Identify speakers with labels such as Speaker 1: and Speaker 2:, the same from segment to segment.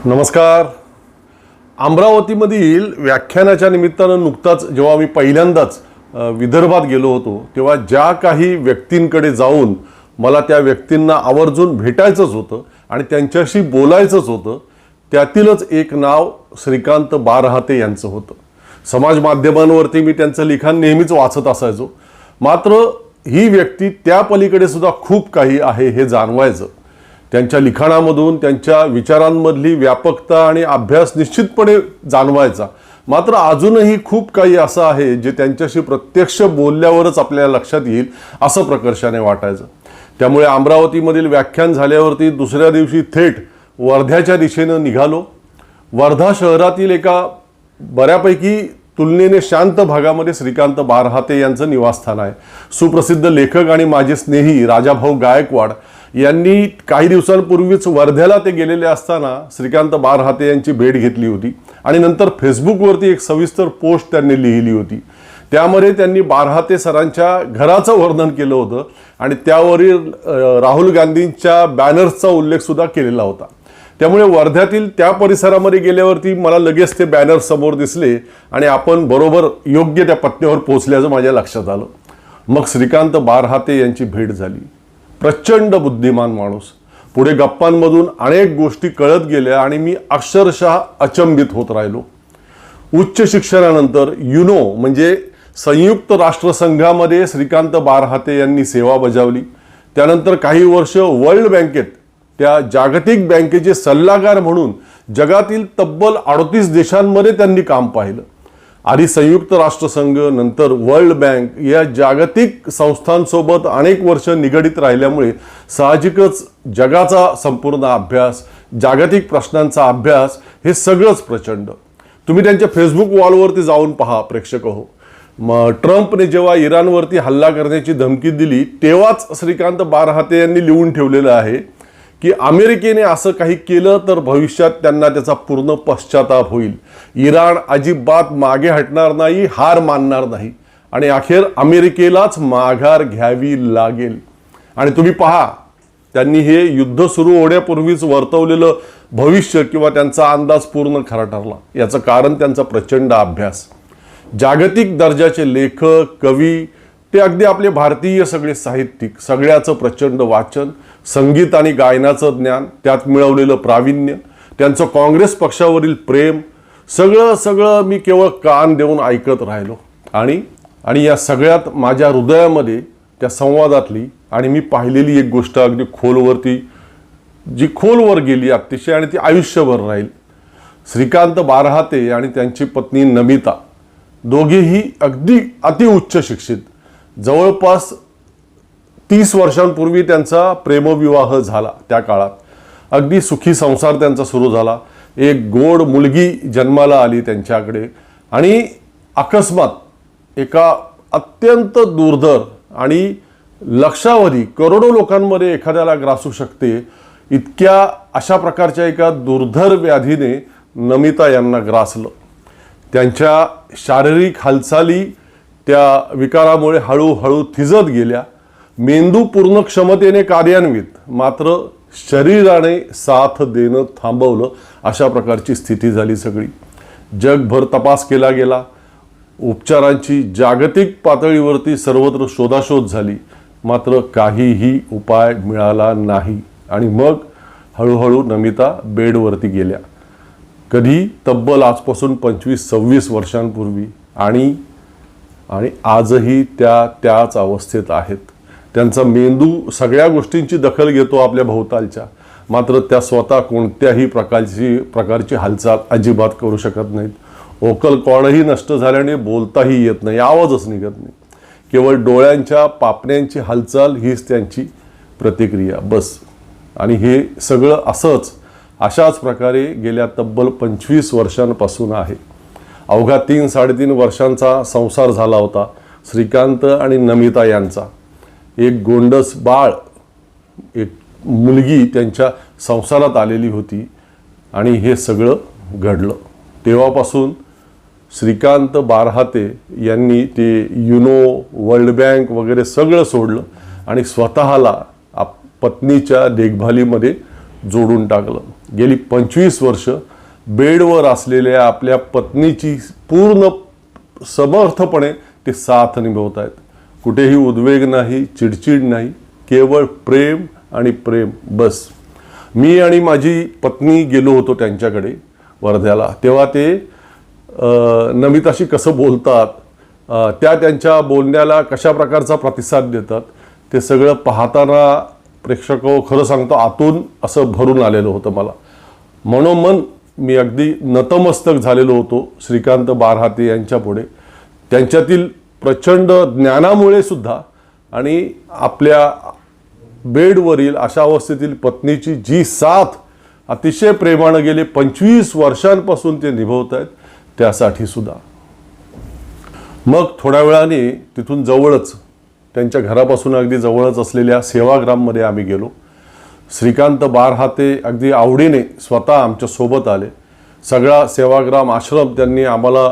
Speaker 1: नमस्कार. अमरावतीमधील व्याख्यानाच्या निमित्तानं नुकताच जेव्हा मी पहिल्यांदाच विदर्भात गेलो होतो तेव्हा ज्या काही व्यक्तींकडे जाऊन मला त्या व्यक्तींना आवर्जून भेटायचंच होतं आणि त्यांच्याशी बोलायचंच होतं, त्यातीलच एक नाव श्रीकांत बारहाते यांचं होतं. समाज माध्यमांवरती मी त्यांचं लिखाण नेहमीच वाचत असायचो, मात्र ही व्यक्ती त्या पलीकडे सुद्धा खूप काही आहे हे जाणवायचं. त्यांच्या लिखाणामधून त्यांच्या विचारांमधली व्यापकता आणि अभ्यास निश्चितपणे जाणवायचा. मात्र अजूनही खूप काही असं आहे जे त्यांच्याशी प्रत्यक्ष बोलल्यावरच आपल्याला लक्षात येईल असं प्रकर्षाने वाटायचं. त्यामुळे अमरावतीमधील व्याख्यान झाल्यावरती दुसऱ्या दिवशी थेट वर्ध्याच्या दिशेनं निघालो. वर्धा शहरातील एका बऱ्यापैकी तुलनेने शांत भागामध्ये श्रीकांत बारहाते यांचं निवासस्थान आहे. सुप्रसिद्ध लेखक आणि माझे स्नेही राजाभाऊ गायकवाड यांनी काही दिवसांपूर्वीच वर्ध्याला ते गेलेले असताना श्रीकांत बारहाते यांची भेट घेतली होती आणि नंतर फेसबुकवरती एक सविस्तर पोस्ट त्यांनी लिहिली होती. त्यामध्ये त्यांनी बारहाते सरांच्या घराचं वर्णन केलं होतं आणि त्यावरील राहुल गांधींच्या बॅनर्सचा उल्लेख सुद्धा केलेला होता. त्यामुळे वर्ध्यातील त्या परिसरामध्ये गेल्यावरती मला लगेच ते बॅनर समोर दिसले आणि आपण बरोबर योग्य त्या पत्त्यावर पोहोचल्याचं माझ्या लक्षात आलं. मग श्रीकांत बारहाते यांची भेट झाली. प्रचंड बुद्धिमान माणूस. पुढे गप्पांमधून अनेक गोष्टी कळत गेल्या आणि मी अक्षरशः अचंबित होत राहिलो. उच्च शिक्षणानंतर युनो म्हणजे संयुक्त राष्ट्रसंघामध्ये श्रीकांत बारहाते यांनी सेवा बजावली. त्यानंतर काही वर्ष वर्ल्ड बँकेत त्या जागतिक बँकेचे सल्लागार म्हणून जगातील तब्बल 38 देशांमध्ये त्यांनी काम पाहिलं. आधी संयुक्त राष्ट्रसंघ, नंतर वर्ल्ड बँक या जागतिक संस्थांसोबत अनेक वर्ष निगडीत राहिल्यामुळे साहजिकच जगाचा संपूर्ण अभ्यास, जागतिक प्रश्नांचा अभ्यास हे सगळंच प्रचंड. तुम्ही त्यांच्या फेसबुक वॉलवरती जाऊन पहा प्रेक्षक हो. ट्रम्पने जेव्हा इराणवरती हल्ला करण्याची धमकी दिली तेव्हाच श्रीकांत बारहाते यांनी लिहून ठेवलेलं आहे की अमेरिकेने असं काही केलं तर भविष्यात त्यांना त्याचा पूर्ण पश्चाताप होईल. इराण अजिबात मागे हटणार नाही, हार मानणार नाही आणि अखेर अमेरिकेलाच माघार घ्यावी लागेल. आणि तुम्ही पहा, त्यांनी हे युद्ध सुरू होण्यापूर्वीच वर्तवलेलं भविष्य किंवा त्यांचा अंदाज पूर्ण खरा ठरला. याचं कारण त्यांचा प्रचंड अभ्यास. जागतिक दर्जाचे लेखक, कवी ते अगदी आपले भारतीय सगळे साहित्यिक, सगळ्याचं प्रचंड वाचन, संगीत आणि गायनाचं ज्ञान, त्यात मिळवलेलं प्रावीण्य, त्यांचं काँग्रेस पक्षावरील प्रेम, सगळं मी केवळ कान देऊन ऐकत राहिलो. आणि या सगळ्यात माझ्या हृदयामध्ये त्या संवादातली आणि मी पाहिलेली एक गोष्ट अगदी खोलवर गेली अतिशय आणि ती आयुष्यभर राहील. श्रीकांत बारहाते आणि त्यांची पत्नी नमिता दोघेही अगदी अतिउच्च शिक्षित. जवळपास 30 वर्षांपूर्वी त्यांचा प्रेमविवाह झाला. त्या काळात अगदी सुखी संसार त्यांचा सुरू झाला. एक गोड मुलगी जन्माला आली त्यांच्याकडे आणि अकस्मात एका अत्यंत दुर्धर आणि लक्षावधी करोडो लोकांमध्ये एखाद्याला ग्रासू शकते इतक्या अशा प्रकारच्या एका दुर्धर व्याधीने नमिता यांना ग्रासलं. त्यांच्या शारीरिक हालचाली त्या विकारामुळे हळूहळू थिजत गेल्या. मेंदू पूर्ण क्षमतेने कार्यान्वित, मात्र शरीराने साथ देणं थांबवलं अशा प्रकारची स्थिती झाली सगळी. जगभर तपास केला गेला. उपचारांची जागतिक पातळीवरती सर्वत्र शोधाशोध झाली, मात्र काहीही उपाय मिळाला नाही. आणि मग हळूहळू नमिता बेडवरती गेल्या. कधी? तब्बल आजपासून 25-26 वर्षांपूर्वी. आणि आजही त्याच अवस्थेत आहेत. त्यांचा मेंदू सगळ्या गोष्टींची दखल घेतो आपल्या भोवतालच्या, मात्र त्या स्वतः कोणत्याही प्रकारची हालचाल अजिबात करू शकत नाहीत. ओकल कॉर्डही नष्ट झाल्याने बोलताही येत नाही, आवाजच निघत नाही. केवळ डोळ्यांच्या पापण्यांची हालचाल हीच त्यांची प्रतिक्रिया, बस. आणि हे सगळं अशाच प्रकारे गेल्या तब्बल 25 वर्षांपासून आहे. अवघा 3-3.5 वर्षांचा संसार झाला होता श्रीकांत आणि नमिता यांचा. एक गोंडस बाळ, एक मुलगी त्यांच्या संसारात आलेली होती आणि हे सगळं घडलं. तेव्हापासून श्रीकांत बारहाते यांनी ते युनो, वर्ल्ड बँक वगैरे सगळं सोडलं आणि स्वतःला पत्नीच्या देखभालीमध्ये जोडून टाकलं. गेली 25 वर्ष बेडवर असलेल्या आपल्या पत्नीची पूर्ण समर्थपणे ते साथ निभवत आहेत. कुठेही उद्वेग नाही, चिडचिड नाही, केवळ प्रेम आणि प्रेम बस. मी आणि माझी पत्नी गेलो होतो त्यांच्याकडे वर्ध्याला. तेव्हा ते नमिताशी कसं बोलतात, त्यांच्या बोलण्याला कशा प्रकारचा प्रतिसाद देतात, ते सगळं पाहताना प्रेक्षक खरं सांगतो आतून असं भरून आलेलं होतं मला. मनोमन मी अगदी नतमस्तक झालेलो होतो श्रीकांत बारहाते यांच्या पुढे. त्यांच्यातील प्रचंड ज्ञानामुळे सुद्धा आणि आपल्या बेडवरील अशा अवस्थेतील पत्नीची जी साथ अतिशय प्रेमानं गेले 25 वर्षांपासून ते निभवत आहेत त्यासाठी सुद्धा. मग थोड्या वेळाने तिथून जवळच त्यांच्या घरापासून अगदी जवळच असलेल्या सेवाग्राममध्ये आम्ही गेलो. श्रीकांत बारहाते अगदी आवडीने स्वतः आमच्या सोबत आले. सगळा सेवाग्राम आश्रम त्यांनी आम्हाला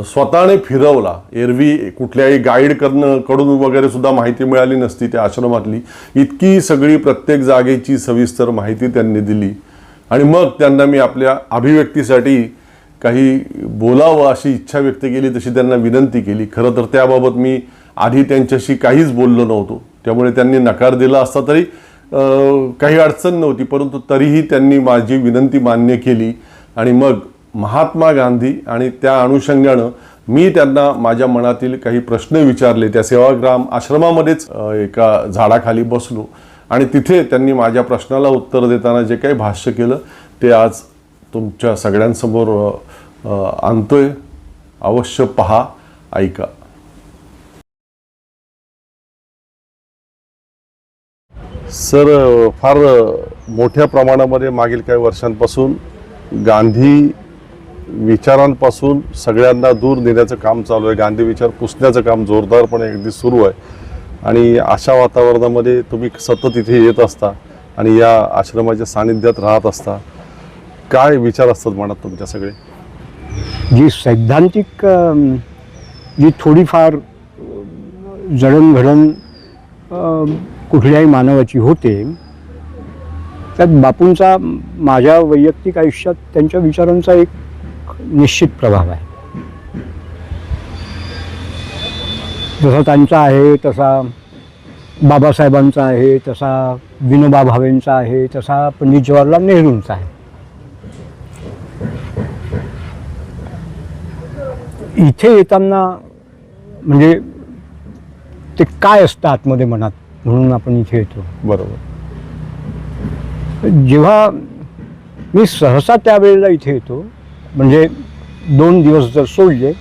Speaker 1: स्वतःने फिरवला. एरवी कुठल्याही गाईड कडून वगैरे सुद्धा माहिती मिळाली नसती त्या आश्रमातली. इतकी सगळी प्रत्येक जागेची सविस्तर माहिती त्यांनी दिली. आणि मग त्यांना मी आपल्या अभिव्यक्तीसाठी काही बोलावं अशी इच्छा व्यक्त केली, तशी त्यांना विनंती केली. खरं तर त्याबाबत मी आधी त्यांच्याशी काहीच बोललो नव्हतो, त्यामुळे त्यांनी नकार दिला असता तरी काही अडचण नव्हती. परंतु तरीही त्यांनी माझी विनंती मान्य केली. आणि मग महात्मा गांधी आणि त्या अनुषंगानं मी त्यांना माझ्या मनातील काही प्रश्न विचारले. त्या सेवाग्राम आश्रमामध्येच एका झाडाखाली बसलो आणि तिथे त्यांनी माझ्या प्रश्नाला उत्तर देताना जे काही भाष्य केलं ते आज तुमच्या सगळ्यांसमोर आणतोय. अवश्य पहा, ऐका. सर, फार मोठ्या प्रमाणामध्ये मागील काही वर्षांपासून गांधी विचारांपासून सगळ्यांना दूर नेण्याचं काम चालू आहे. गांधी विचार पुसण्याचं काम जोरदारपणे अगदी सुरू आहे. आणि अशा वातावरणामध्ये तुम्ही सतत इथे येत असता आणि या आश्रमाच्या सानिध्यात राहत असता. काय विचार असतात मनात तुमच्या सगळे?
Speaker 2: जी सैद्धांतिक जी थोडीफार जडणघडण कुठल्याही मानवाची होते, त्यात बापूंचा माझ्या वैयक्तिक आयुष्यात त्यांच्या विचारांचा एक निश्चित प्रभाव आहे. जसा त्यांचा आहे तसा बाबासाहेबांचा आहे, तसा विनोबा भावेंचा आहे, तसा पंडित जवाहरलाल नेहरूंचा आहे. इथे येताना म्हणजे ते काय असतं आतमध्ये मनात, म्हणून आपण इथे येतो.
Speaker 1: बरोबर.
Speaker 2: जेव्हा मी सहसा त्यावेळेला इथे येतो, म्हणजे 2 दिवस जर सोडले,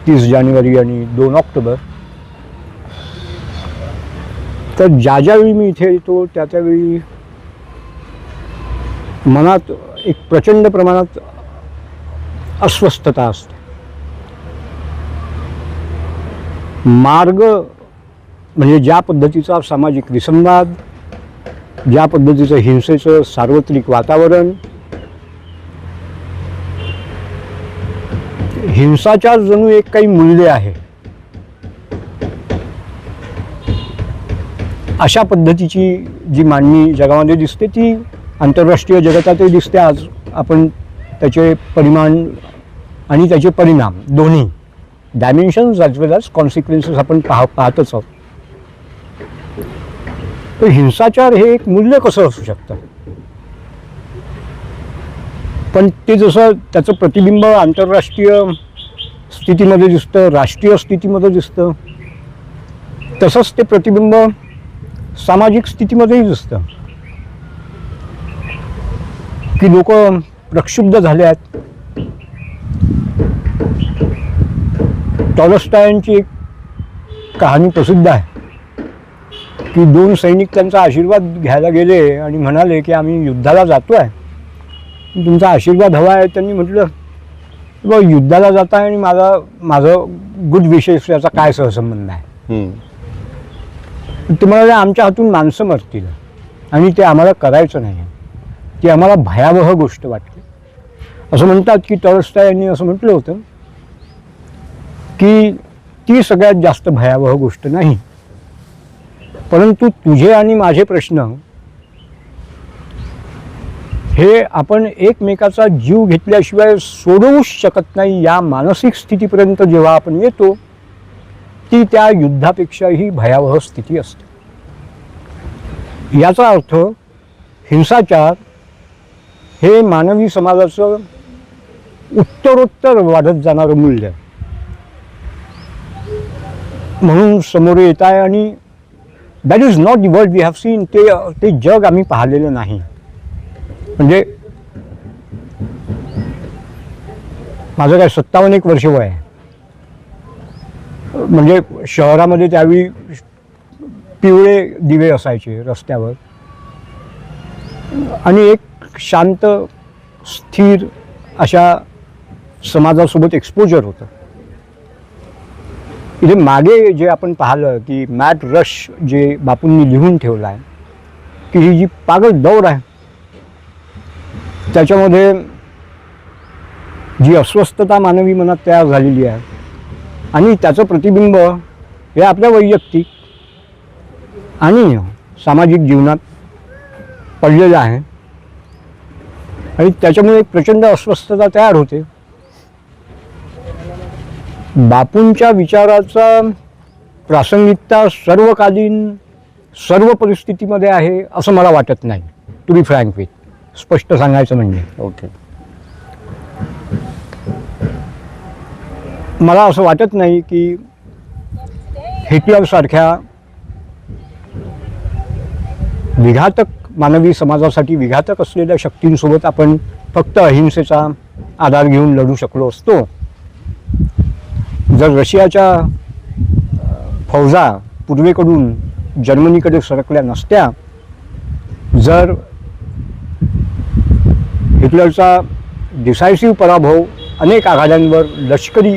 Speaker 2: 30 जानेवारी आणि 2 ऑक्टोबर, तर ज्यावेळी मी इथे येतो त्यावेळी मनात एक प्रचंड प्रमाणात अस्वस्थता असते. मार्ग म्हणजे ज्या पद्धतीचा सामाजिक विसंवाद, ज्या पद्धतीचं हिंसेचं सार्वत्रिक वातावरण, हिंसाचार जणू एक काही मूल्य आहे, अशा पद्धतीची जी मांडणी जगामध्ये दिसते ती आंतरराष्ट्रीय जगतातही दिसते. आज आपण त्याचे परिमाण आणि त्याचे परिणाम दोन्ही डायमेन्शन्स ॲज वेल ॲज कॉन्सिक्वेन्सेस आपण पाहतच आहोत. तर हिंसाचार हे एक मूल्य कसं असू शकतं, पण ते जसं त्याचं प्रतिबिंब आंतरराष्ट्रीय स्थितीमध्ये दिसतं, राष्ट्रीय स्थितीमध्ये दिसतं, तसंच ते प्रतिबिंब सामाजिक स्थितीमध्येही दिसतं की लोक प्रक्षुब्ध झाले आहेत. टॉलस्टॉयांची एक कहाणी प्रसिद्ध आहे की 2 सैनिक त्यांचा आशीर्वाद घ्यायला गेले आणि म्हणाले की आम्ही युद्धाला जातो आहे, तुमचा आशीर्वाद हवा आहे. त्यांनी म्हटलं बघ, युद्धाला जात आहे आणि माझं गुड विशेष याचा काय सहसंबंध आहे. ते म्हणाले आमच्या हातून माणसं मरतील आणि ते आम्हाला करायचं नाही, ती आम्हाला भयावह गोष्ट वाटते. असं म्हणतात की टॉलस्टॉय यांनी असं म्हटलं होतं की ती सगळ्यात जास्त भयावह गोष्ट नाही, परंतु तुझे आणि माझे प्रश्न हे आपण एकमेकाचा जीव घेतल्याशिवाय सोडवूच शकत नाही, या मानसिक स्थितीपर्यंत जेव्हा आपण येतो ती त्या युद्धापेक्षाही भयावह स्थिती असते. याचा अर्थ हिंसाचार हे मानवी समाजाचं उत्तरोत्तर वाढत जाणारं मूल्य आहे म्हणून समोर येत आहे. आणि that is not the world we have seen. ते जग आम्ही पाहिलेलं नाही. म्हणजे माझं काय 57 वर्ष वय आहे. म्हणजे शहरामध्ये त्यावेळी पिवळे दिवे असायचे रस्त्यावर आणि एक शांत स्थिर अशा समाजासोबत एक्सपोजर होतं. इथे मागे जे आपण पाहिलं की मॅट रश जे बापूंनी लिहून ठेवलं आहे की ही जी पागल दौड आहे त्याच्यामध्ये जी अस्वस्थता मानवी मनात तयार झालेली आहे आणि त्याचं प्रतिबिंब हे आपल्या वैयक्तिक आणि सामाजिक जीवनात पडलेलं आहे आणि त्याच्यामुळे एक प्रचंड अस्वस्थता तयार होते. बापूंच्या विचाराचा प्रासंगिकता सर्वकालीन सर्व परिस्थितीमध्ये आहे असं मला वाटत नाही. टू बी फ्रँक विथ, स्पष्ट सांगायचं म्हणजे
Speaker 1: ओके.
Speaker 2: मला असं वाटत नाही की हिटलरसारख्या विघातक मानवी समाजासाठी विघातक असलेल्या शक्तींसोबत आपण फक्त अहिंसेचा आधार घेऊन लढू शकलो असतो. जर रशियाच्या फौजा पूर्वेकडून जर्मनीकडे सरकल्या नसत्या, जर हिटलरचा डिसायसिव्ह पराभव अनेक आघाड्यांवर लष्करी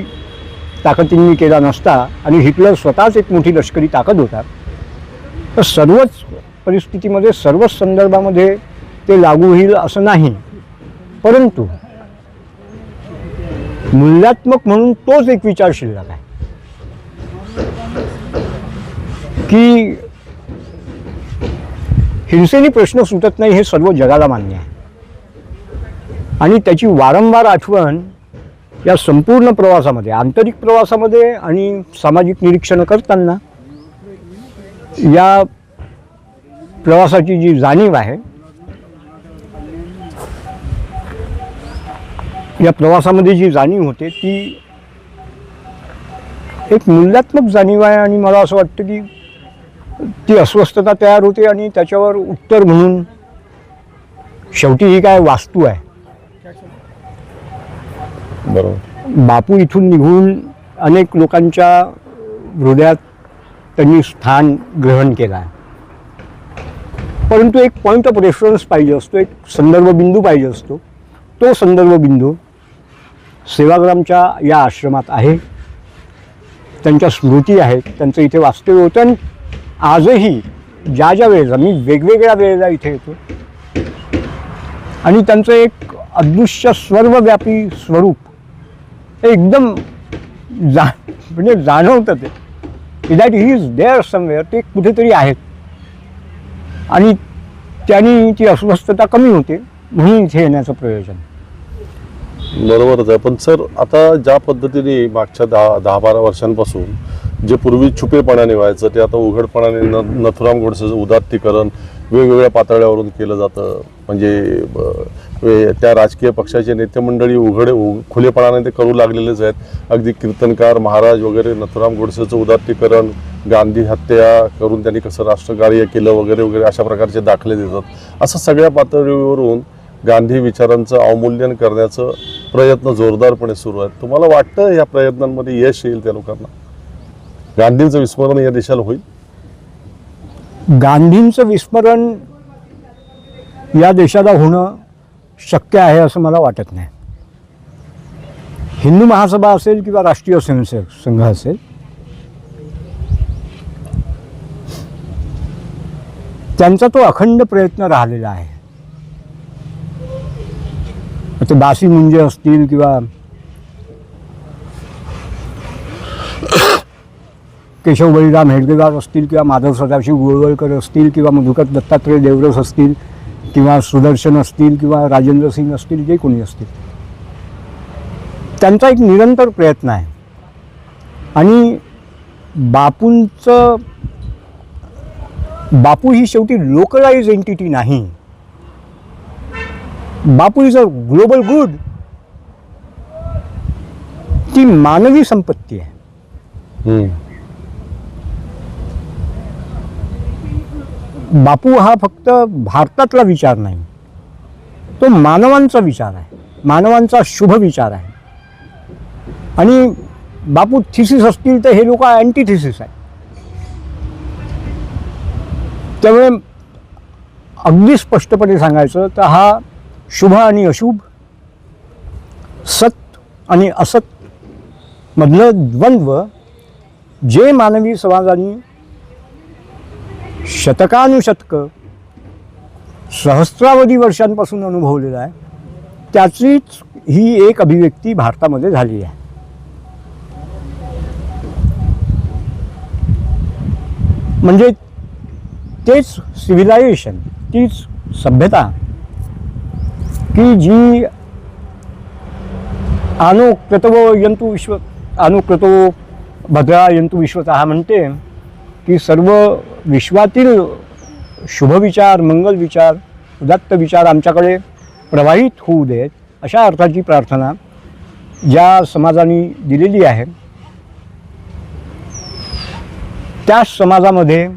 Speaker 2: ताकदींनी केला नसता आणि हिटलर स्वतःच एक मोठी लष्करी ताकद होता, तर सर्वच परिस्थितीमध्ये सर्वच संदर्भामध्ये ते लागू होईल असं नाही. परंतु मूल्यात्मक म्हणून तोच एक विचार शिल्लक आहे की हिंसेने प्रश्न सुटत नाही हे सर्व जगाला मान्य आहे आणि त्याची वारंवार आठवण या संपूर्ण प्रवासामध्ये, आंतरिक प्रवासामध्ये आणि सामाजिक निरीक्षण करताना या प्रवासाची जी जाणीव आहे, या प्रवासामध्ये जी जाणीव होते ती एक मूल्यात्मक जाणीव आहे आणि मला असं वाटतं की ती अस्वस्थता तयार होते आणि त्याच्यावर उत्तर म्हणून शेवटी ही काय वास्तू आहे.
Speaker 1: बरोबर.
Speaker 2: बापू इथून निघून अनेक लोकांच्या हृदयात त्यांनी स्थान ग्रहण केलं आहे, परंतु एक पॉईंट ऑफ रेफरन्स पाहिजे असतो, एक संदर्भ बिंदू पाहिजे असतो. तो संदर्भ बिंदू सेवाग्रामच्या या आश्रमात आहे, त्यांच्या स्मृती आहेत, त्यांचं इथे वास्तव्य होतं आणि आजही ज्या ज्या वेळेला मी वेगवेगळ्या वेळेला इथे येतो आणि त्यांचं एक अदृश्य सर्वव्यापी स्वरूप हे एकदम म्हणजे जाणवतं ते that he is there somewhere. ते कुठेतरी आहेत आणि त्यांनी ती अस्वस्थता कमी होते म्हणून इथे येण्याचं प्रयोजन.
Speaker 1: बरोबरच आहे. पण सर, आता ज्या पद्धतीने मागच्या 10-12 वर्षांपासून जे पूर्वी छुपेपणाने व्हायचं ते आता उघडपणाने नथुराम गोडसेचं उदात्तीकरण वेगवेगळ्या पातळ्यावरून केलं जातं. म्हणजे त्या राजकीय पक्षाचे नेते मंडळी खुलेपणाने ते करू लागलेलेच आहेत. अगदी कीर्तनकार महाराज वगैरे नथुराम गोडसेचं उदात्तीकरण, गांधी हत्या करून त्यांनी कसं राष्ट्रकार्य केलं वगैरे वगैरे अशा प्रकारचे दाखले देतात. असं सगळ्या पातळीवरून गांधी विचारांचं अवमूल्यन करण्याचं प्रयत्न जोरदारपणे सुरू आहेत. तुम्हाला वाटतं या प्रयत्नांमध्ये यश येईल त्या लोकांना? गांधींचं विस्मरण या देशाला होईल?
Speaker 2: गांधींचं विस्मरण या देशाला होणं शक्य आहे असं मला वाटत नाही. हिंदू महासभा असेल किंवा राष्ट्रीय स्वयंसेवक संघ असेल, त्यांचा तो अखंड प्रयत्न राहिलेला आहे. ते दासी मुंजे असतील किंवा केशव बळीराम हेडगेवार असतील किंवा माधव सदाशिव गोळवळकर असतील किंवा मधुकर दत्तात्रय देवरस असतील किंवा सुदर्शन असतील किंवा राजेंद्र सिंग असतील, जे कोणी असतील, त्यांचा एक निरंतर प्रयत्न आहे. आणि बापू ही शेवटी लोकलाइज एंटिटी नाही. बापू इज अ ग्लोबल गुड. ती मानवी संपत्ती आहे. बापू हा फक्त भारतातला विचार नाही, तो मानवांचा विचार आहे, मानवांचा शुभ विचार आहे. आणि बापू थिसिस असतील तर हे लोक अँटीथिसिस आहे. त्यामुळे अगदी स्पष्टपणे सांगायचं तर हा शुभ आणि अशुभ, सत आणि असत मधलं द्वंद्व जे मानवी समाजाने शतकानुशतकं सहस्रावधी वर्षांपासून अनुभवलेलं आहे, त्याचीच ही एक अभिव्यक्ती भारतामध्ये झाली आहे. म्हणजे तेच सिव्हिलायझेशन, तीच सभ्यता की जी आनो क्रतवो यंतु विश्व आनो क्रतो भद्रा यंतु विश्वतः म्हणते की सर्व विश्वातील शुभविचार, मंगल विचार, उदात्त विचार आमच्याकडे प्रवाहित होऊ देत, अशा अर्थाची प्रार्थना ज्या समाजाने दिलेली आहे, त्या समाजामध्ये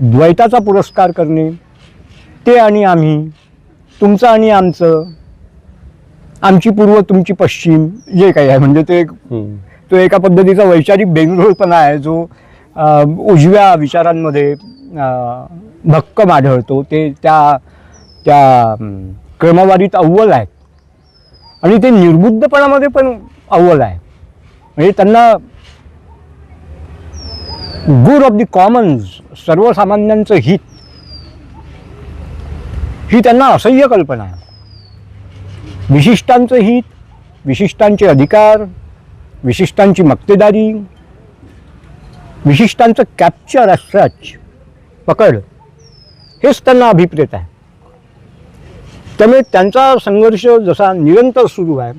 Speaker 2: द्वैताचा पुरस्कार करणे, ते आणि आम्ही, तुमचं आणि आमचं, आमची पूर्व तुमची पश्चिम, जे काही आहे, म्हणजे तो एका पद्धतीचा वैचारिक बेंगळूरपणा आहे जो उजव्या विचारांमध्ये भक्कम आढळतो. ते त्या क्रमवारीत अव्वल आहेत आणि ते निर्बुद्धपणामध्ये पण अव्वल आहे. म्हणजे त्यांना गुड ऑफ द कॉमन्स, सर्वसामान्यांचं हित, ही त्यांना असह्य कल्पना आहे. विशिष्टांचं हित, विशिष्टांचे अधिकार, विशिष्टांची मक्तेदारी, विशिष्टांचं कॅप्चर ॲज सच, पकड, हेच त्यांना अभिप्रेत आहे. त्यामुळे त्यांचा संघर्ष जसा निरंतर सुरू आहे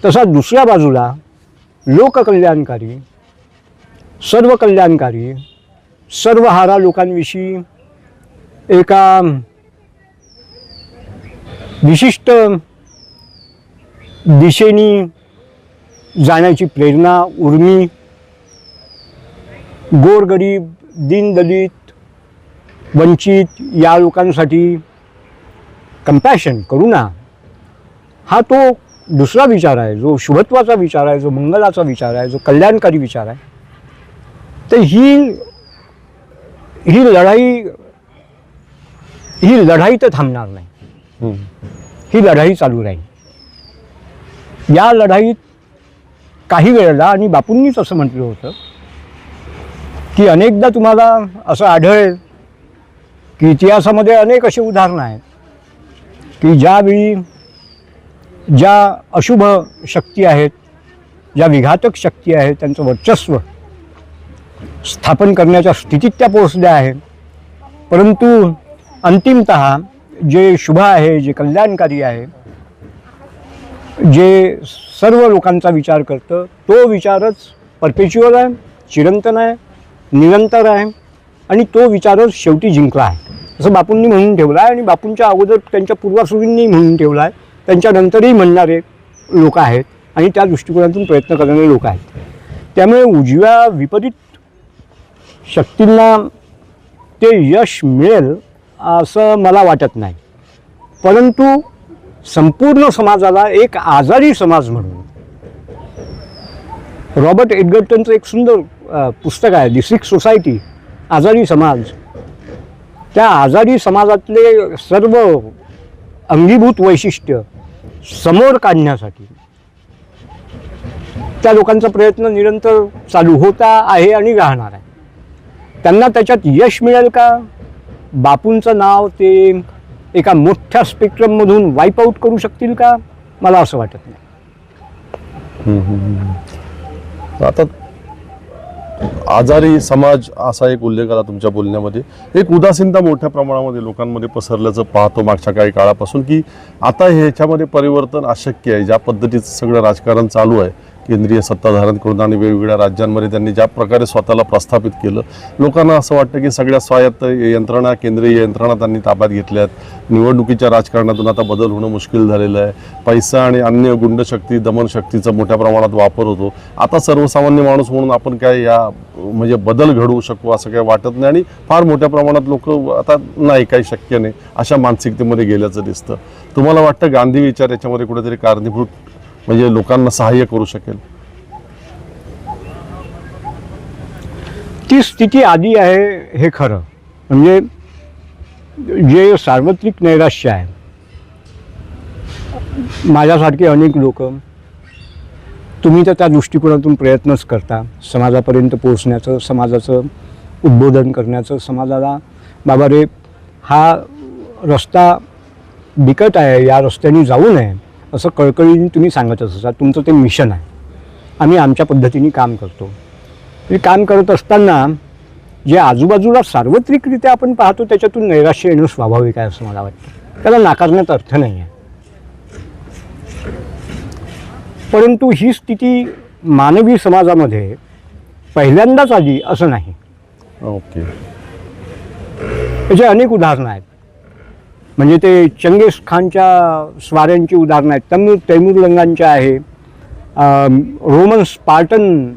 Speaker 2: तसा दुसऱ्या बाजूला लोककल्याणकारी, सर्व कल्याणकारी, सर्वहारा लोकांविषयी एका विशिष्ट दिशेने जाण्याची प्रेरणा, उर्मी, गोरगरीब, दीनदलित, वंचित या लोकांसाठी कंपॅशन, करुणा, हा तो दुसरा विचार आहे, जो शुभत्वाचा विचार आहे, जो मंगलाचा विचार आहे, जो कल्याणकारी विचार आहे. तर ही लढाई तर थांबणार नाही. ही लढाई चालू राहील. या लढाईत काही वेळेला, आणि बापूंनीच असं म्हटलं होतं की अनेकदा तुम्हाला असं आढळेल की इतिहासामध्ये अनेक अशी उदाहरणं आहेत की ज्यावेळी ज्या अशुभ शक्ती आहेत, ज्या विघातक शक्ती आहेत, त्यांचं वर्चस्व स्थापन करण्याच्या स्थितीत त्या पोहोचल्या आहेत, परंतु अंतिमतः जे शुभ आहे, जे कल्याणकारी आहे, जे सर्व लोकांचा विचार करतं, तो विचारच परपेच्युअल आहे, चिरंतन आहे, निरंतर आहे, आणि तो विचारच शेवटी जिंकला आहे असं बापूंनी म्हणून ठेवला आहे. आणि बापूंच्या अगोदर त्यांच्या पूर्वासूरींनी म्हणून ठेवला आहे, त्यांच्यानंतरही म्हणणारे लोक आहेत आणि त्या दृष्टिकोनातून प्रयत्न करणारे लोक आहेत. त्यामुळे उजव्या विपरीत शक्तींना ते यश मिळेल असं मला वाटत नाही. परंतु संपूर्ण समाजाला एक आजारी समाज म्हणून, रॉबर्ट एडगर्टनचं एक सुंदर पुस्तक आहे, दी सिक सोसायटी, आजारी समाज. त्या आजारी समाजातले सर्व अंगीभूत वैशिष्ट्य समोर काढण्यासाठी त्या लोकांचा प्रयत्न निरंतर चालू होता आहे आणि राहणार आहे. त्यांना त्याच्यात यश मिळेल का? बापूंचं नाव ते एका मोठ्या स्पेक्ट्रममधून वाईप आऊट करू शकतील का? मला असं वाटत नाही.
Speaker 1: आता आजारी समाज असा एक उल्लेख आला तुमच्या बोलण्यामध्ये. एक उदासीनता मोठ्या प्रमाणामध्ये लोकांमध्ये पसरल्याचं पाहतो मागच्या काही काळापासून, की आता ह्याच्यामध्ये परिवर्तन अशक्य आहे. ज्या पद्धतीचं सगळं राजकारण चालू आहे केंद्रीय सत्ताधाऱ्यांकडून आणि वेगवेगळ्या राज्यांमध्ये त्यांनी ज्या प्रकारे स्वतःला प्रस्थापित केलं, लोकांना असं वाटतं की सगळ्या स्वायत्त यंत्रणा, केंद्रीय यंत्रणा त्यांनी ताब्यात घेतल्यात. निवडणुकीच्या राजकारणातून आता बदल होणं मुश्किल झालेलं आहे. पैसा आणि अन्य गुंडशक्ती, दमनशक्तीचा मोठ्या प्रमाणात वापर होतो. आता सर्वसामान्य माणूस म्हणून आपण काय या म्हणजे बदल घडवू शकू असं काही वाटत नाही, आणि फार मोठ्या प्रमाणात लोक आता नाही, काही शक्य नाही अशा मानसिकतेमध्ये गेल्याचं दिसतं. तुम्हाला वाटतं गांधी विचार याच्यामध्ये कुठेतरी कारणीभूत म्हणजे लोकांना सहाय्य करू शकेल?
Speaker 2: ती स्थिती आधी आहे हे खरं. म्हणजे जे सार्वत्रिक नैराश्य आहे, माझ्यासारखे अनेक लोक, तुम्ही तर त्या दृष्टिकोनातून प्रयत्नच करता समाजापर्यंत पोहोचण्याचं, समाजाचं उद्बोधन करण्याचं, समाजाला बाबा रे हा रस्ता बिकट आहे, या रस्त्याने जाऊ नये असं कळकळीने तुम्ही सांगतच असता. तुमचं ते मिशन आहे. आम्ही आमच्या पद्धतीने काम करतो. हे काम करत असताना जे आजूबाजूला सार्वत्रिकरित्या आपण पाहतो त्याच्यातून नैराश्य येणं स्वाभाविक आहे असं मला वाटतं. त्याला नाकारण्यात अर्थ नाही आहे. परंतु ही स्थिती मानवी समाजामध्ये पहिल्यांदाच आली असं नाही.
Speaker 1: ओके.
Speaker 2: याचे अनेक उदाहरणं आहेत. म्हणजे ते चंगेज खानच्या स्वाऱ्यांची उदाहरणं आहेत, तैमूरलंगांच्या आहे, रोमन स्पार्टन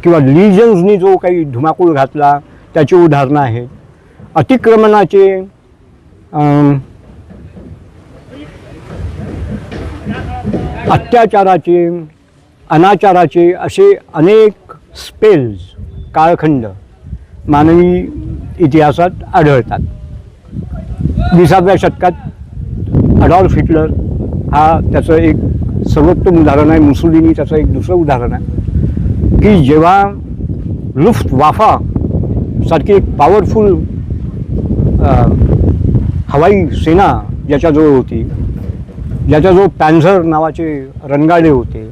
Speaker 2: किंवा लिजन्सनी जो काही धुमाकूळ घातला त्याची उदाहरणं आहेत. अतिक्रमणाचे, अत्याचाराचे, अनाचाराचे असे अनेक स्पेल्स, काळखंड मानवी इतिहासात आढळतात. 20व्या शतकात अडॉल्फ हिटलर हा त्याचं एक सर्वोत्तम उदाहरण आहे. मुसोलिनी त्याचं एक दुसरं उदाहरण आहे की जेव्हा लुफ्टवाफा सारखी एक पॉवरफुल हवाई सेना ज्याच्याजवळ होती, ज्याच्याजवळ पॅन्झर नावाचे रणगाडे होते,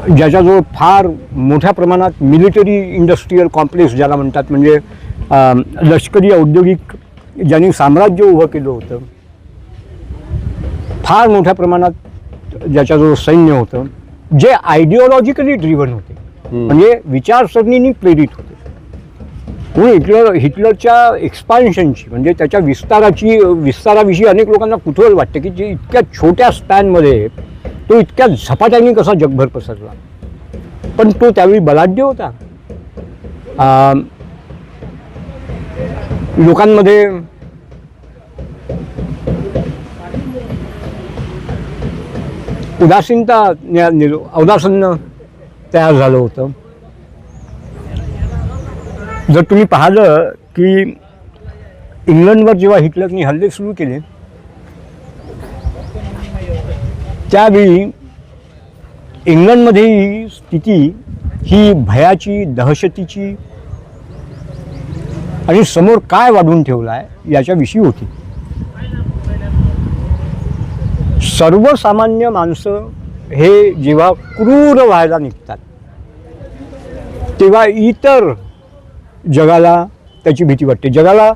Speaker 2: ज्याच्याजवळ फार मोठ्या प्रमाणात मिलिटरी इंडस्ट्रीयल कॉम्प्लेक्स ज्याला म्हणतात, म्हणजे लष्करी औद्योगिक ज्यांनी साम्राज्य उभं केलं होतं, फार मोठ्या प्रमाणात ज्याच्याजवळ सैन्य होतं, जे आयडिओलॉजिकली ड्रिव्हन होते, म्हणजे विचारसरणीने प्रेरित होते. म्हणून हिटलरच्या एक्सपान्शनची म्हणजे त्याच्या विस्ताराविषयी अनेक लोकांना कुतूहल वाटते की जे इतक्या छोट्या स्पॅनमध्ये तो इतक्या झपाट्याने कसा जगभर पसरला. पण तो त्यावेळी बलाढ्य होता. लोकांमध्ये औदासन्य तयार झालं होतं. जर तुम्ही पाहिलं की इंग्लंडवर जेव्हा हिटलरनी हल्ले सुरू केले त्यावेळी इंग्लंडमध्ये स्थिती ही भयाची, दहशतीची आणि समोर काय वाढवून ठेवलं आहे याच्याविषयी होती. सर्वसामान्य माणसं हे जेव्हा क्रूर व्हायला निघतात तेव्हा इतर जगाला त्याची भीती वाटते. जगाला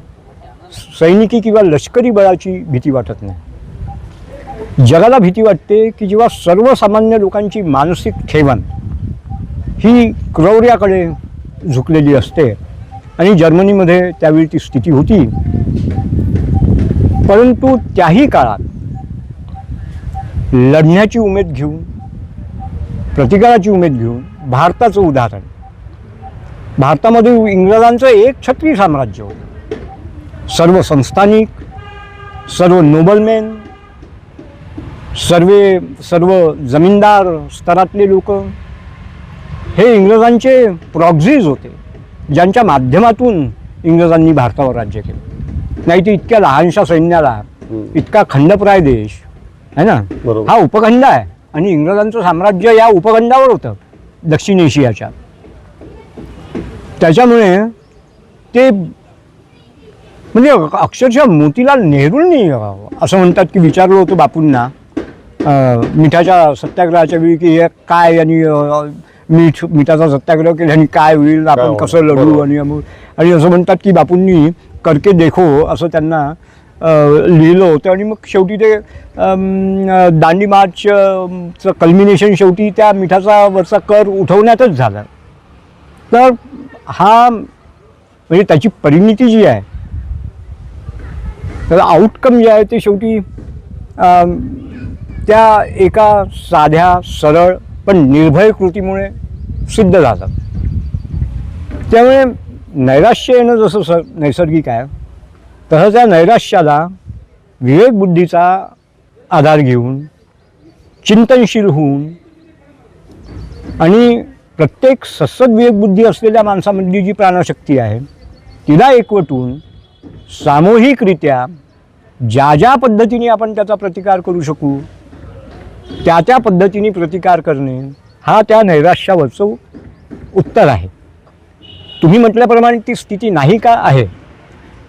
Speaker 2: सैनिकी किंवा लष्करी बळाची भीती वाटत नाही. जगाला भीती वाटते की जेव्हा सर्वसामान्य लोकांची मानसिक ठेवण ही क्रौर्याकडे झुकलेली असते, आणि जर्मनीमध्ये त्यावेळी ती स्थिती होती. परंतु त्याही काळात लढण्याची उमेद घेऊन, प्रतिकाराची उमेद घेऊन भारताचं उदाहरण, भारतामध्ये इंग्रजांचं एक छत्री साम्राज्य होतं. सर्व संस्थानिक, सर्व नोबलमॅन, सर्व जमीनदार स्तरातले लोक हे इंग्रजांचे प्रॉक्झीज होते, ज्यांच्या माध्यमातून इंग्रजांनी भारतावर राज्य केलं. नाही तर इतक्या लहानशा सैन्याला इतका खंडप्राय देश आहे ना, हा उपखंड आहे, आणि इंग्रजांचं साम्राज्य या उपखंडावर होतं, दक्षिण एशियाच्या. त्याच्यामुळे ते म्हणजे अक्षरशः मोतीलाल नेहरूंनी असं म्हणतात की विचारलं होतं बापूंना मिठाच्या सत्याग्रहाच्या वेळी की हे काय, आणि मिठाचा सत्याग्रह केल्याने काय होईल, आपण
Speaker 1: होईल,
Speaker 2: कसं लढू,
Speaker 1: बरोबर.
Speaker 2: आणि असं म्हणतात की बापूंनी करके देखो असं त्यांना लिहिलं होतं. आणि मग शेवटी ते दांडी मार्चचं कल्मिनेशन शेवटी त्या मिठाचा वरचा कर उठवण्यातच झाला. तर हा म्हणजे त्याची परिणिती जी आहे, तर आउटकम जे आहे ते शेवटी त्या एका साध्या सरळ पण निर्भय कृतीमुळे सिद्ध झालं. त्यामुळे नैराश्य येणं जसं नैसर्गिक आहे, तसं त्या नैराश्याला विवेकबुद्धीचा आधार घेऊन चिंतनशील होऊन आणि प्रत्येक सत्सद विवेकबुद्धी असलेल्या माणसामधली जी प्राणशक्ती आहे तिला एकवटून सामूहिकरित्या ज्या ज्या पद्धतीने आपण त्याचा प्रतिकार करू शकू त्या त्या पद्धतीने प्रतिकार करणे हा त्या नैराश्यावरचं उत्तर आहे. तुम्ही म्हटल्याप्रमाणे ती स्थिती नाही का आहे,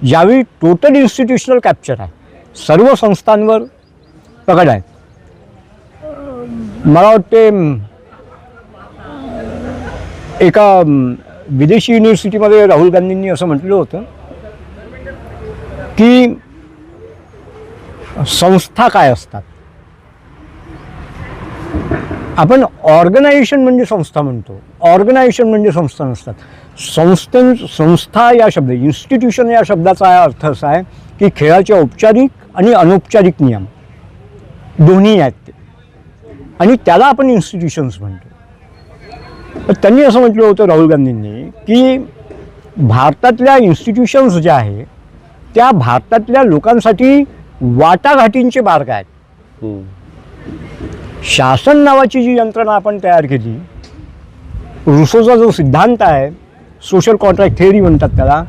Speaker 2: ज्यावेळी टोटल इन्स्टिट्यूशनल कॅप्चर आहे, सर्व संस्थांवर पकड आहे. मला वाटते एका विदेशी युनिव्हर्सिटीमध्ये राहुल गांधींनी असं म्हटलं होतं की संस्था काय असतात. आपण ऑर्गनायझेशन म्हणजे संस्था म्हणतो, ऑर्गनायझेशन म्हणजे संस्था नसतात. संस्था या शब्द, इन्स्टिट्यूशन या शब्दाचा अर्थ असा आहे की खेळाचे औपचारिक आणि अनौपचारिक नियम दोन्ही आहेत ते, आणि त्याला आपण इन्स्टिट्यूशन्स म्हणतो. तर त्यांनी असं म्हटलं होतं राहुल गांधींनी की भारतातल्या इन्स्टिट्यूशन्स ज्या आहे त्या भारतातल्या लोकांसाठी वाटाघाटींचे मार्ग आहेत. शासन नावाची जी यंत्रणा आपण तयार केली, रुसोचा जो सिद्धांत आहे, सोशल कॉन्ट्रॅक्ट थिअरी म्हणतात त्याला,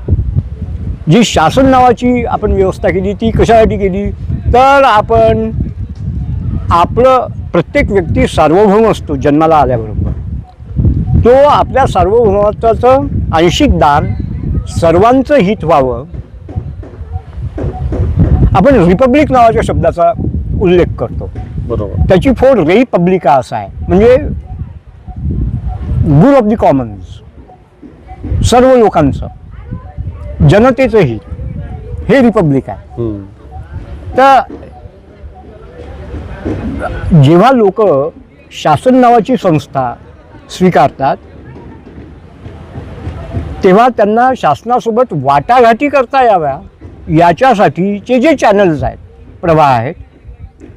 Speaker 2: जी शासन नावाची आपण व्यवस्था केली ती कशासाठी केली, तर आपण आपलं प्रत्येक व्यक्ती सार्वभौम असतो जन्माला आल्याबरोबर, तो आपल्या सार्वभौमत्वाचं आंशिक दान सर्वांचं हित व्हावं. आपण रिपब्लिक नावाच्या शब्दाचा उल्लेख करतो,
Speaker 1: बरोबर.
Speaker 2: त्याची फोड रे पब्लिका असा आहे, म्हणजे गुड ऑफ द कॉमन्स, सर्व लोकांचं, जनतेचं हित, हे रिपब्लिक आहे. तर जेव्हा लोक शासन नावाची संस्था स्वीकारतात तेव्हा त्यांना शासनासोबत वाटाघाटी करता याव्या याच्यासाठीचे जे चॅनल्स आहेत, प्रवाह आहेत,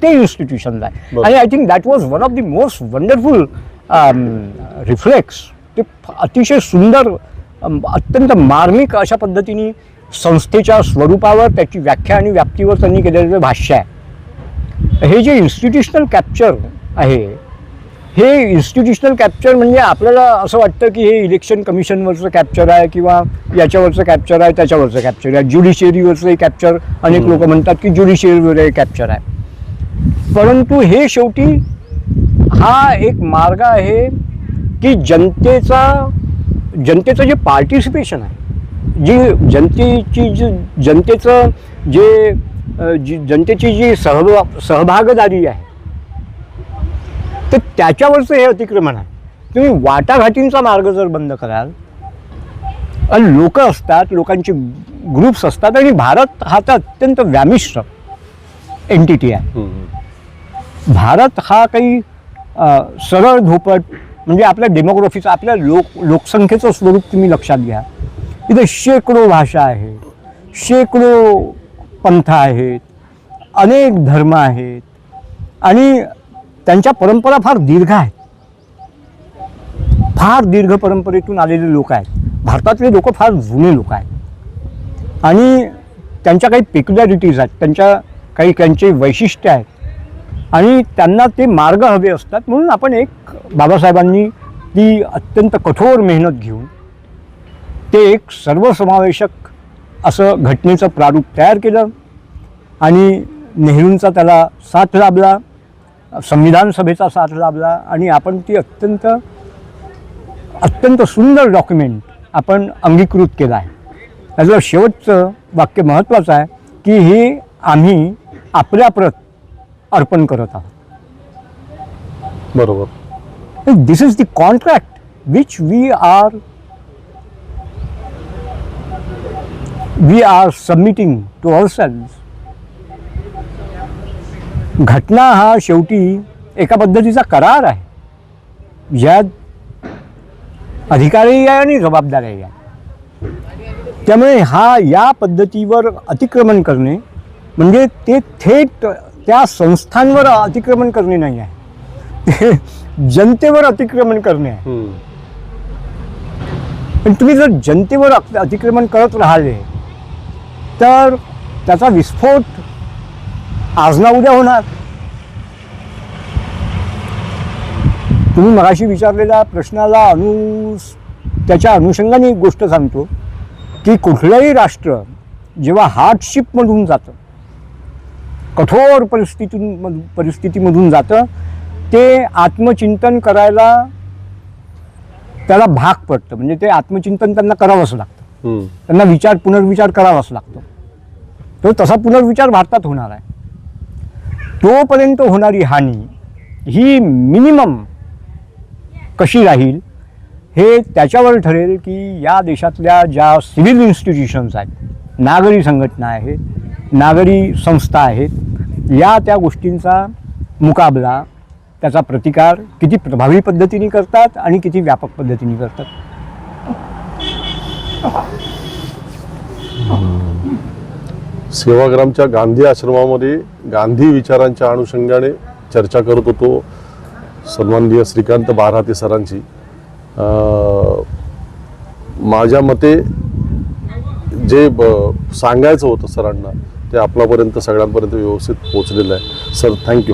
Speaker 2: ते इन्स्टिट्यूशन्स आहे. आणि I think that was one of the most wonderful reflex. ते अतिशय सुंदर, अत्यंत मार्मिक अशा पद्धतीने संस्थेच्या स्वरूपावर, त्याची व्याख्या आणि व्याप्तीवर त्यांनी केलेलं भाष्य आहे. हे जे इन्स्टिट्यूशनल कॅप्चर आहे, हे इन्स्टिट्यूशनल कॅप्चर म्हणजे आपल्याला असं वाटतं की हे इलेक्शन कमिशनवरचं कॅप्चर आहे किंवा याच्यावरचं कॅप्चर आहे, त्याच्यावरचं कॅप्चर आहे, ज्युडिशियरीवरचं कॅप्चर, अनेक लोक म्हणतात की ज्युडिशियरीवर कॅप्चर आहे. परंतु हे शेवटी हा एक मार्ग आहे की जनतेचं जे पार्टिसिपेशन आहे, जनतेची जी सहभागदारी आहे, तर त्याच्यावरचं हे अतिक्रमण आहे. तुम्ही वाटाघाटींचा मार्ग जर बंद कराल, आणि लोक असतात, लोकांचे ग्रुप्स असतात, आणि भारत हा तर अत्यंत व्यामिश्र एंटिटी आहे. भारत हा काही सरळ धोपट म्हणजे आपल्या डेमोग्राफीचं, आपल्या लोकसंख्येचं स्वरूप तुम्ही लक्षात घ्या. इथे शेकडो भाषा आहेत, शेकडो पंथ आहेत, अनेक धर्म आहेत, आणि त्यांच्या परंपरा फार दीर्घ आहेत. फार दीर्घ परंपरेतून आलेले लोक आहेत. भारतातले लोक फार जुने लोक आहेत, आणि त्यांच्या काही पेक्युलॅरिटीज आहेत, त्यांची वैशिष्ट्य आहेत, आणि त्यांना ते मार्ग हवे असतात. म्हणून आपण बाबासाहेबांनी ती अत्यंत कठोर मेहनत घेऊन ते एक सर्वसमावेशक असं घटनेचं प्रारूप तयार केलं, आणि नेहरूंचा त्याला साथ लाभला, संविधान सभेचा साथ लाभला, आणि आपण ती अत्यंत सुंदर डॉक्युमेंट आपण अंगीकृत केलं आहे. त्याचं शेवटचं वाक्य महत्त्वाचं आहे की हे आम्ही आपल्याप्रत अर्पण करत आहोत.
Speaker 1: बरोबर.
Speaker 2: This is the contract which we are submitting to ourselves. घटना हा शेवटी एका पद्धतीचा करार आहे ज्यात अधिकारही आहे आणि जबाबदारीही आहे. त्यामुळे या पद्धतीवर अतिक्रमण करणे म्हणजे ते थेट त्या संस्थांवर अतिक्रमण करणे नाही आहे, ते जनतेवर अतिक्रमण करणे आहे. पण तुम्ही जर जनतेवर अतिक्रमण करत राहिले तर त्याचा विस्फोट आज ना उद्या होणार. तुम्ही मगाशी विचारलेल्या प्रश्नाला त्याच्या अनुषंगाने एक गोष्ट सांगतो की कुठलंही राष्ट्र जेव्हा हार्डशिपमधून जातं, कठोर परिस्थितीमधून जातं, ते आत्मचिंतन करायला त्याला भाग पडतं. म्हणजे ते आत्मचिंतन त्यांना करावंच लागतं, त्यांना पुनर्विचार करावाच लागतो. तो तसा पुनर्विचार भारतात होणार आहे. तोपर्यंत होणारी हानी ही मिनिमम कशी राहील हे त्याच्यावर ठरेल की या देशातल्या ज्या सिव्हिल इन्स्टिट्यूशन्स आहेत, नागरी संघटना आहेत, नागरी संस्था आहेत, त्या गोष्टींचा मुकाबला, त्याचा प्रतिकार किती प्रभावी पद्धतीने करतात आणि किती व्यापक पद्धतीने करतात.
Speaker 1: सेवाग्रामच्या गांधी आश्रमामध्ये गांधी विचारांच्या अनुषंगाने चर्चा करत होतो सन्माननीय श्रीकांत बारहाते सरांची. माझ्या मते जे सांगायचं होतं सरांना ते आपल्यापर्यंत सगळ्यांपर्यंत व्यवस्थित पोहोचलेलं आहे. Sir, thank you.